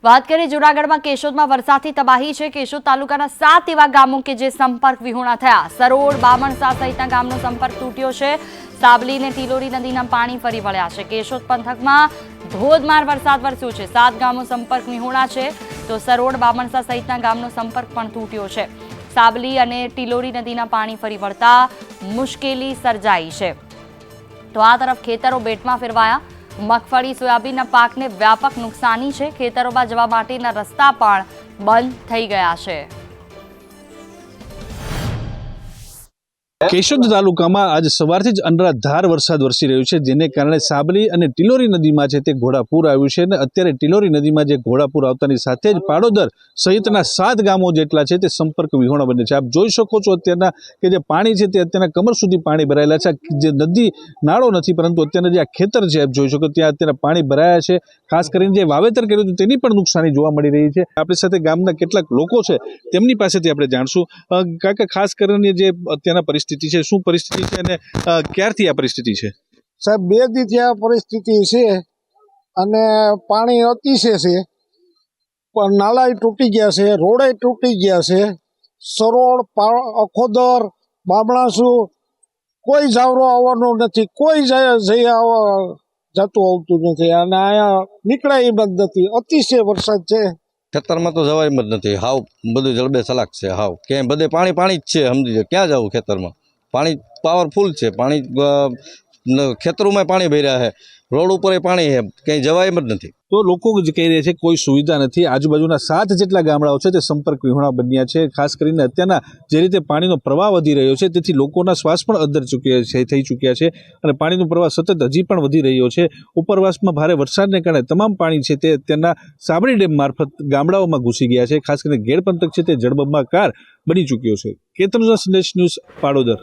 વાત કરીએ જૂનાગઢમાં કેશોદમાં વરસાદથી તબાહી છે। કેશોદ તાલુકાના 7 એવા ગામો કે જે સંપર્ક વિહોણા થયા। સરોડ, બામણસા સહિતના ગામનો સંપર્ક તૂટ્યો છે। સાબલી અને તિલોરી નદીના પાણી ફરી વળ્યા છે। કેશોદ પંથકમાં ધોધમાર વરસાદ વરસ્યો છે। 7 ગામો સંપર્ક વિહોણા છે તો સરોડ, બામણસા સહિતના ગામનો સંપર્ક પણ તૂટ્યો છે। સાબલી અને તિલોરી નદીના પાણી ફરી વળતા મુશ્કેલી સર્જાઈ છે। તો આ તરફ ખેતરો બેટમાં ફેરવાયા। મગફળી, સોયાબીનના પાકને વ્યાપક નુકસાની છે। ખેતરોમાં જવા માટેના રસ્તા પણ બંધ થઈ ગયા છે। કેશોદ તાલુકામાં આજ સવારથી જ અનરાધાર વરસાદ વરસી રહ્યો છે, જેને કારણે સાબલી અને તિલોરી નદીમાં છે તે ઘોડાપૂર આવ્યું છે અને અત્યારે તિલોરી નદીમાં જે ઘોડાપૂર આવતાની સાથે જ પાડોદર સહિતના 7 ગામો જેટલા છે તે સંપર્ક વિહોણા બને છે। આપ જોઈ શકો છો અત્યારના કે જે પાણી છે તે અત્યારના કમર સુધી પાણી ભરાયેલા છે। જે નદી નાળો નથી, પરંતુ અત્યારના જે આ ખેતર છે આપ જોઈ શકો ત્યાં અત્યારે પાણી ભરાયા છે। ખાસ કરીને જે વાવેતર કર્યું હતું તેની પણ નુકસાની જોવા મળી રહી છે। આપણી સાથે ગામના કેટલાક લોકો છે તેમની પાસેથી આપણે જાણશું। કાકા, ખાસ કરીને જે અત્યારના પરિસ્થિતિ છે, શું પરિસ્થિતિ છે અને ક્યારથી આ પરિસ્થિતિ છે? સાહેબ, 2 દીથી આ પરિસ્થિતિ છે અને પાણી અતિશય છે, પણ નાળા તૂટી ગયા છે, રોડે તૂટી ગયા છે। સરોડ, અખોદર, બામણાસુ કોઈ જાવરો આવવાનો નથી, કોઈ જતું આવતું નથી અને અહીંયા નીકળાય એમ જ નથી। અતિશય વરસાદ છે। ખેતરમાં તો જવાય જ નથી, હાવ બધું જળબે સલાક છે। હાવ ક્યાંય બધે પાણી જ છે, સમજી જાય ક્યાં જવું? ખેતરમાં પાણી પાવરફુલ છે, પાણી ખેતરોમાં પાણી ભર્યા છે, રોડ ઉપર પાણી છે, ક્યાંય જવાય જ નથી। તો લોકો જ કહી રહ્યા છે કોઈ સુવિધા નથી। આજુબાજુના 7 જેટલા ગામડાઓ છે તે સંપર્ક વિહોણા બન્યા છે। ખાસ કરીને અત્યારના જે રીતે પાણીનો પ્રવાહ વધી રહ્યો છે તેથી લોકોના શ્વાસ પણ અદ્ધર થઈ ચૂક્યા છે અને પાણીનો પ્રવાહ સતત હજી પણ વધી રહ્યો છે। ઉપરવાસમાં ભારે વરસાદને કારણે તમામ પાણી છે તે અત્યારના સાબરી ડેમ મારફત ગામડાઓમાં ઘૂસી ગયા છે। ખાસ કરીને ગેડ પંથક છે તે જળબંબાકાર બની ચૂક્યો છે। કેતનનો સંદેશ ન્યૂઝ, પાડોદર।